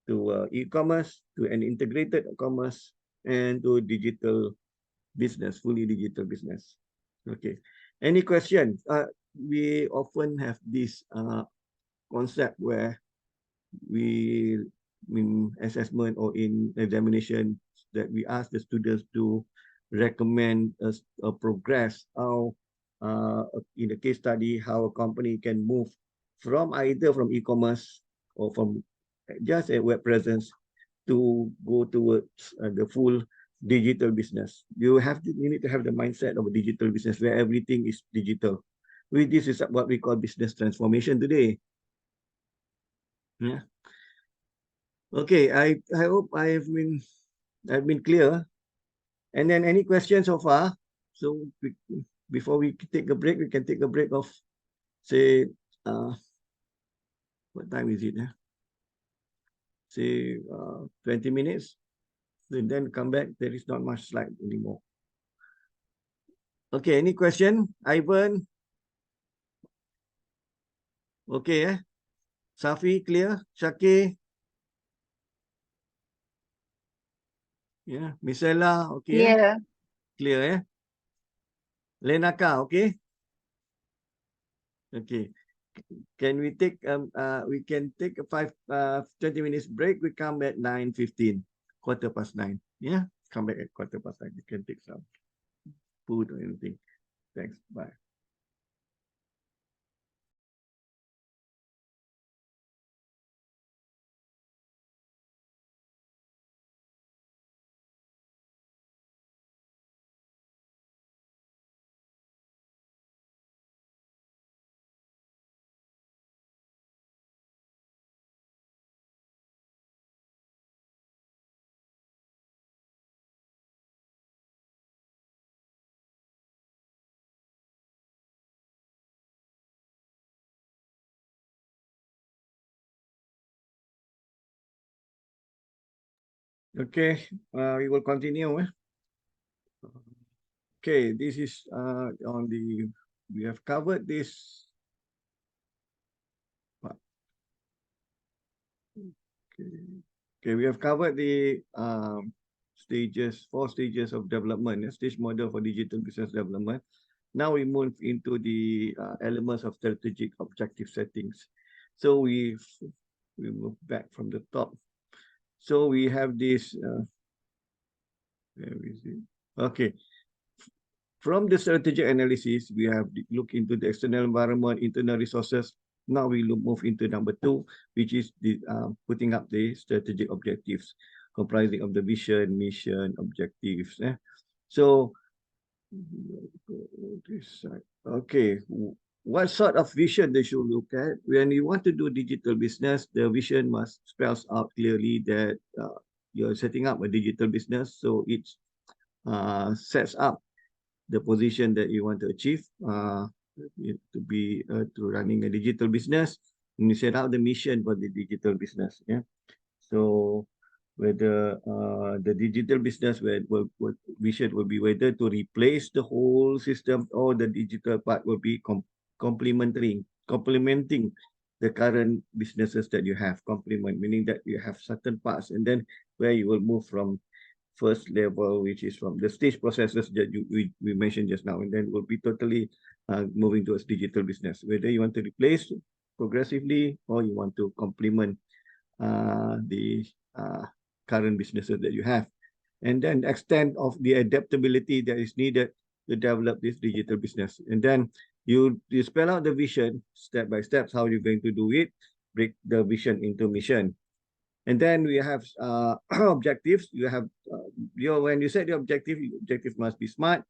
S1: to e-commerce, to an integrated commerce, and to digital business, fully digital business. Okay. Any questions? We often have this concept where we in assessment or in examination that we ask the students to recommend a progress how in the case study how a company can move from either from e-commerce or from just a web presence to go towards the full digital business. You need to have the mindset of a digital business where everything is digital. This is what we call business transformation today. Yeah. Okay, I hope I've been clear. And then any questions so far? So before we take a break, we can take a break of say what time is it? Say 20 minutes. And then come back. There is not much slide anymore. Okay, any question? Ivan? Okay, Safi, clear? Shaki? Yeah, Misela, okay.
S4: Yeah.
S1: Clear, eh? Lenaka, okay? Okay. Can we take we can take a 20 minutes break. We come at 9:15, 9:15. Yeah, come back at 9:15. You can take some food or anything. Thanks. Bye. Okay, we will continue. Okay, this is on the, we have covered this. Okay, we have covered the stages, 4 stages of development, stage model for digital business development. Now we move into the elements of strategic objective settings. So we move back from the top. So we have this, where is it? Okay. From the strategic analysis, we have looked into the external environment, internal resources. Now we move into number 2, which is the putting up the strategic objectives, comprising of the vision, mission, objectives. So, this side. Okay, what sort of vision they should look at? When you want to do digital business, the vision must spells out clearly that you're setting up a digital business. So it sets up the position that you want to achieve to be to running a digital business, and you set out the mission for the digital business. Yeah. So whether the digital business vision will be whether to replace the whole system or the digital part will be complementing the current businesses that you have. Complement meaning that you have certain parts, and then where you will move from first level, which is from the stage processes that we mentioned just now, and then will be totally moving towards digital business. Whether you want to replace progressively or you want to complement the current businesses that you have. And then the extent of the adaptability that is needed to develop this digital business. And then you spell out the vision step by step, how you're going to do it, break the vision into mission. And then we have objectives. You have when you set the objective must be smart.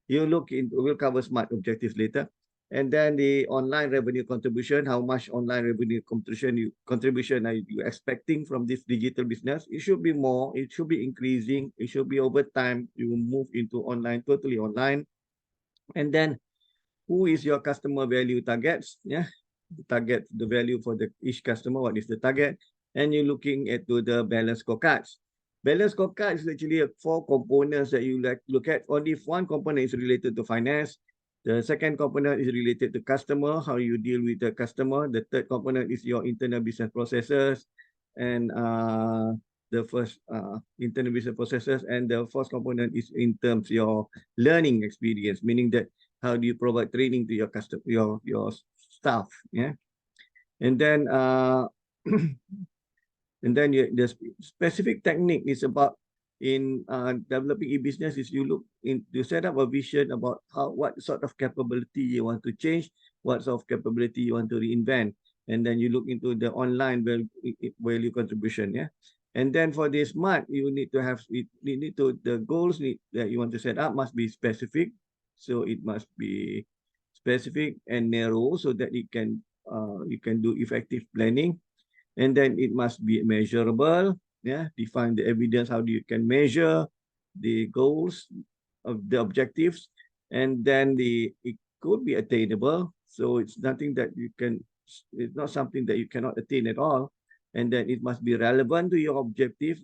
S1: We'll cover smart objectives later. And then the online revenue contribution, how much online revenue contribution are you expecting from this digital business? It should be more, it should be increasing, it should be over time. You will move into online, totally online. And then who is your customer value targets? Yeah, the value for each customer, what is the target? And you're looking at the balance scorecards. Balance scorecard is actually 4 components that you look at. Only if one component is related to finance. The second component is related to customer, how you deal with the customer. The third component is your internal business processes. And the first internal business processes. And the fourth component is in terms of your learning experience, meaning that how do you provide training to your customer, your staff, yeah. And then and then the specific technique is about in developing e-business is you set up a vision about what sort of capability you want to change, what sort of capability you want to reinvent, and then you look into the online value contribution, yeah. And then for this smart, you need to have the goals that you want to set up must be specific. So it must be specific and narrow so that you can do effective planning. And then it must be measurable. Yeah, define the evidence. How do you can measure the goals of the objectives, and then it could be attainable. So it's nothing that you can. It's not something that you cannot attain at all. And then it must be relevant to your objective,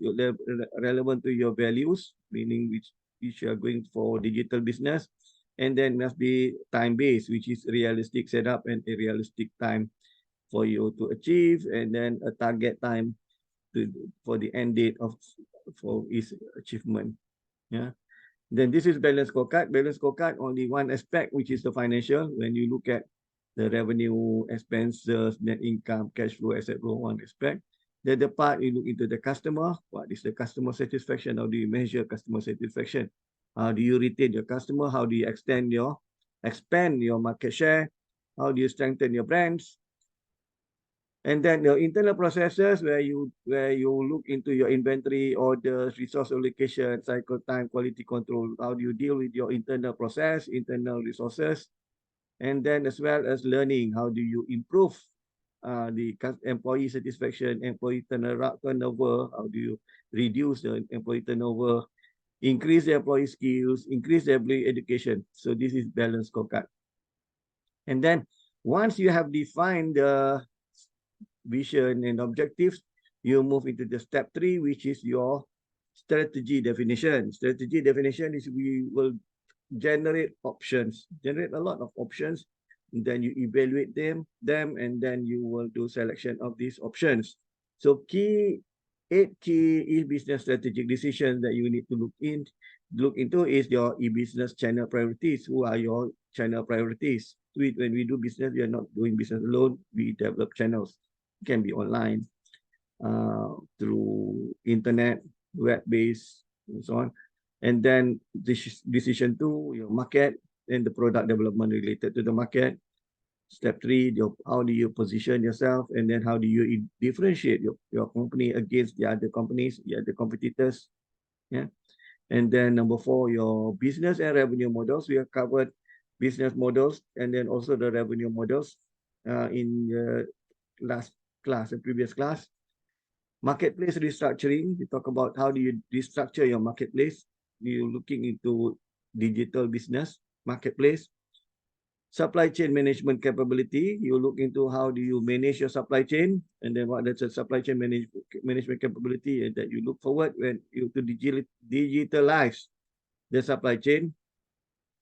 S1: relevant to your values, meaning which you are going for digital business. And then must be time-based, which is realistic setup and a realistic time for you to achieve, and then a target time for the end date for each achievement. Yeah. Then this is balance scorecard. Balance scorecard only one aspect, which is the financial. When you look at the revenue, expenses, net income, cash flow, asset flow, one aspect. The other part, you look into the customer. What is the customer satisfaction? How do you measure customer satisfaction? How do you retain your customer? How do you expand your market share? How do you strengthen your brands? And then the internal processes where you look into your inventory, orders, resource allocation, cycle time, quality control. How do you deal with your internal process, internal resources? And then as well as learning, how do you improve the employee satisfaction, employee turnover? How do you reduce the employee turnover, increase the employee skills, increase the employee education? So this is balance scorecard. And then once you have defined the vision and objectives, you move into the step 3, which is your strategy definition. Strategy definition is we will generate options, generate a lot of options. And then you evaluate them, and then you will do selection of these options. So 8 key e-business strategic decisions that you need to look into is your e-business channel priorities. Who are your channel priorities? When we do business, we are not doing business alone. We develop channels. It can be online, through internet, web-based, and so on. And then decision 2, your market and the product development related to the market. Step 3, how do you position yourself, and then how do you differentiate your company against the other companies, the other competitors. Yeah. And then number 4, your business and revenue models. We have covered business models and then also the revenue models in the last class, the previous class. Marketplace restructuring. We talk about how do you restructure your marketplace. You're looking into digital business marketplace. Supply chain management capability. You look into how do you manage your supply chain, and then what is the supply chain management capability that you look forward when you to digitalize the supply chain.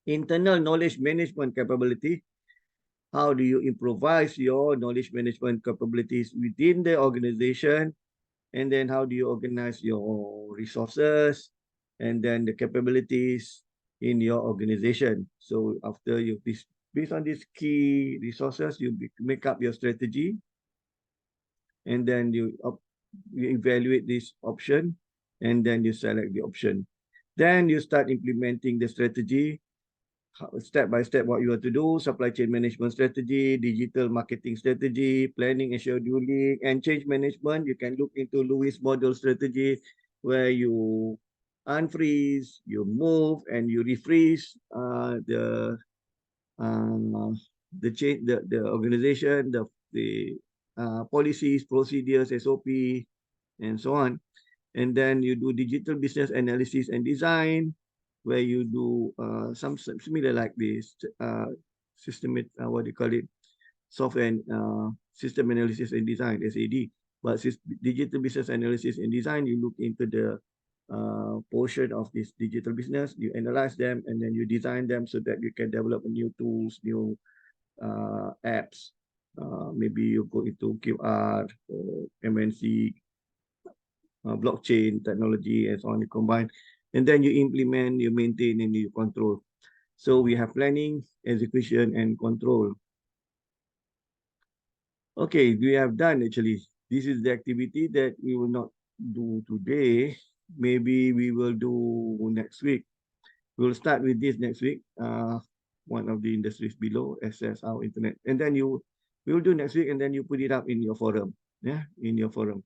S1: Internal knowledge management capability. How do you improvise your knowledge management capabilities within the organization? And then how do you organize your resources and then the capabilities in your organization? So after you, based on these key resources, you make up your strategy, and then you evaluate this option, and then you select the option. Then you start implementing the strategy, step by step what you have to do: supply chain management strategy, digital marketing strategy, planning and scheduling, and change management. You can look into Lewis model strategy, where you unfreeze, you move, and you refreeze the organization, the policies, procedures, SOP, and so on. And then you do digital business analysis and design, where you do some similar like this system, what do you call it, software and system analysis and design, SAD. But digital business analysis and design, you look into the portion of this digital business, you analyze them, and then you design them so that you can develop new tools, new apps. Maybe you go into QR, MNC, blockchain technology, and so on. You combine, and then you implement, you maintain, and you control. So we have planning, execution, and control. Okay, we have done actually. This is the activity that we will not do today. Maybe we will do next week. We'll start with this next week. One of the industries below, access our internet. And then we will do next week, and then you put it up in your forum. Yeah, in your forum.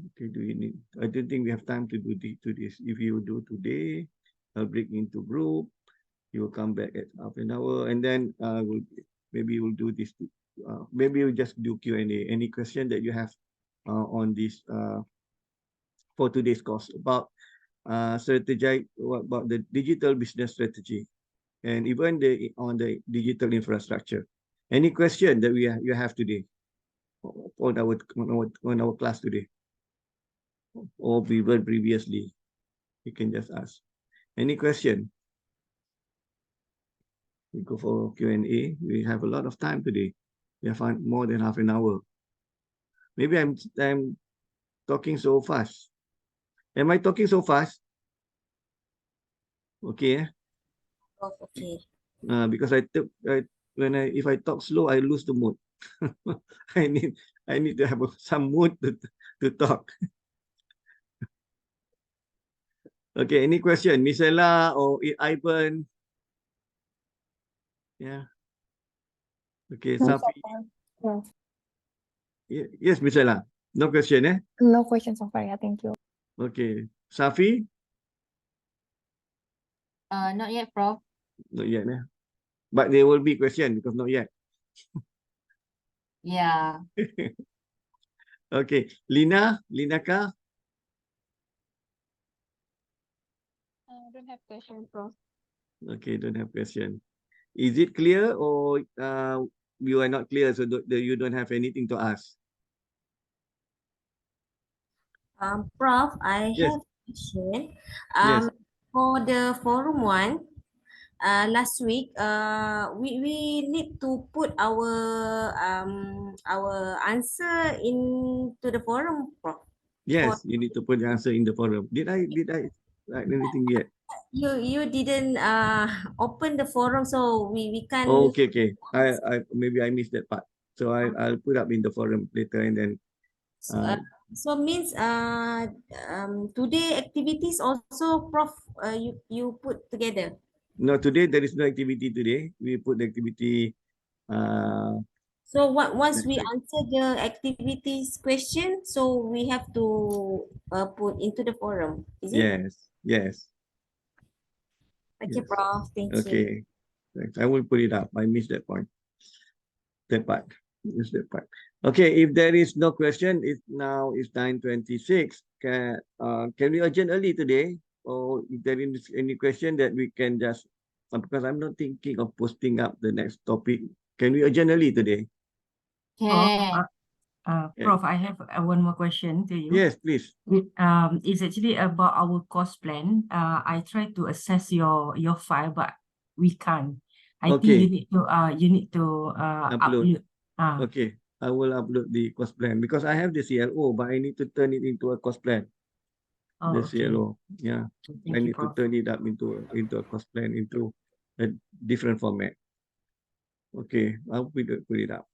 S1: Okay, do you need? I don't think we have time to do this. If you do today, I'll break into group. You will come back at half an hour, and then maybe we'll do this. Maybe we'll just do Q&A. Any question that you have on this for today's course about strategy, about the digital business strategy, and even on the digital infrastructure. Any question that you have today on our class today, or even previously, you can just ask. Any question? We go for Q&A. We have a lot of time today. We have more than half an hour. Maybe I'm talking so fast. Am I talking so fast? Okay.
S2: Okay.
S1: Because if I talk slow, I lose the mood. I need to have some mood to talk. Okay, any question? Miss Ella or Ivan? Yeah. Okay, Safi.
S4: Yes.
S1: Yes, Miss Ella. No question, eh?
S4: No questions so far. Yeah, thank you.
S1: Okay. Safi?
S2: Not yet, Prof.
S1: Not yet, eh? But there will be question because not yet.
S2: Yeah.
S1: Okay. Lina Ka?
S4: I don't have question, Prof.
S1: Okay, don't have question. Is it clear, or you are not clear, so you don't have anything to ask?
S2: Prof, I
S1: Yes.
S2: have a question.
S1: Yes.
S2: For the forum one, last week, we need to put our answer into the forum, Prof.
S1: Yes, you need to put the answer in the forum. Did I write anything yet?
S2: You didn't open the forum, so we can.
S1: Oh, okay. I maybe I missed that part. So I'll put up in the forum later and then
S2: So means today activities also, Prof, you put together.
S1: no, today there is no activity today. We put the activity
S2: So once we
S1: next week.
S2: answer the activities question, so we have to put into the forum. Is it?
S1: Yes.
S2: Okay,
S1: Yes.
S2: Prof. Thank you.
S1: Okay. Thanks. I will put it up. I missed that point. That part. Missed that part. Okay, if there is no question, now it's 9:26. Can we adjourn early today? Or if there is any question that we can just because I'm not thinking of posting up the next topic. Can we adjourn early today?
S4: Yeah.
S5: Prof, I have one more question to you.
S1: Yes, please.
S5: It's actually about our course plan. I tried to access your file, but we can't. I think
S1: Okay.
S5: you need to
S1: Upload.
S5: upload.
S1: Okay, I will upload the cost plan because I have the CLO, but I need to turn it into a cost plan.
S5: Oh,
S1: The
S5: okay.
S1: CLO, yeah. I
S5: Thank you,
S1: need to
S5: Prof.
S1: turn it up into a cost plan into a different format. Okay, I'll put it up.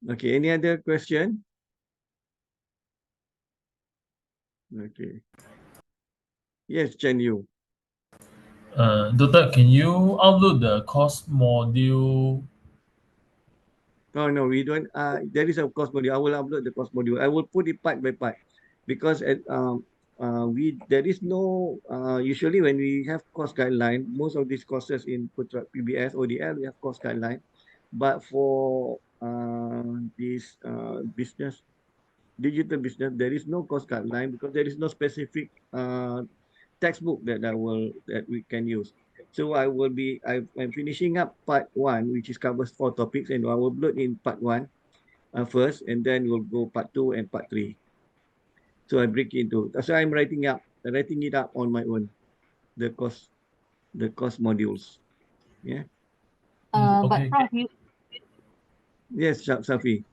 S1: Okay, any other question? Okay. Yes, Chen Yu.
S6: Doctor, can you upload the course module?
S1: No, we don't. There is a course module. I will upload the course module. I will put it part by part because there is no usually when we have course guideline, most of these courses in PBS ODL we have course guideline, but for this digital business there is no course guideline because there is no specific textbook that we can use. So I'm finishing up part 1, which is covers 4 topics, and I will upload in part 1 first, and then we'll go part 2 and part 3. So I break into. So I'm writing it up on my own, the course modules. Yeah.
S4: But
S6: Okay.
S4: Prof,
S1: Yes, Safi.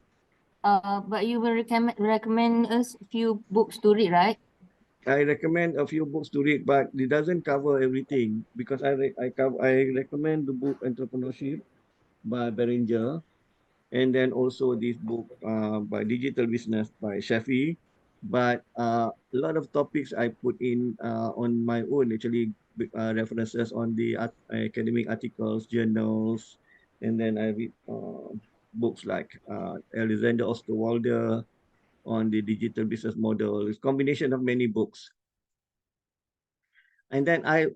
S4: but you will recommend us a few books to read, right?
S1: I recommend a few books to read, but it doesn't cover everything because I recommend the book Entrepreneurship by Beringer, and then also this book by Digital Business by Shafi. But a lot of topics I put in on my own, actually references on the academic articles, journals, and then I read books like Alexander Osterwalder on the digital business model. It's a combination of many books. And then I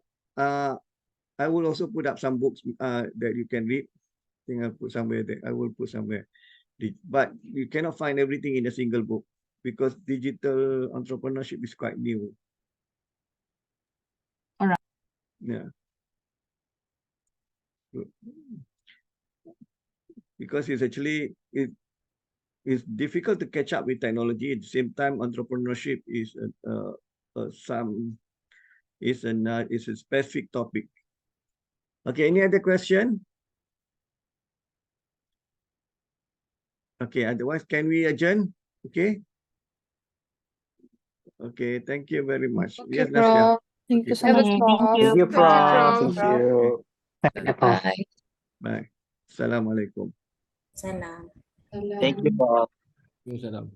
S1: will also put up some books that you can read. I think I'll put somewhere there. I will put somewhere. But you cannot find everything in a single book because digital entrepreneurship is quite new.
S4: All right.
S1: Yeah. Because it's difficult to catch up with technology. At the same time, entrepreneurship is a specific topic. Okay, any other question? Okay, otherwise, can we adjourn? Okay. Okay, thank you very much.
S4: Okay,
S1: Yes, Nastia.
S4: Prof. Thank you so much,
S3: Thank
S4: Prof.
S3: you.
S7: Thank you, Prof.
S3: Prof.
S7: Thank you. Thank you, Prof.
S4: Bye.
S1: Bye. Assalamualaikum.
S2: Salam.
S7: Thank you, Prof.
S1: Salam.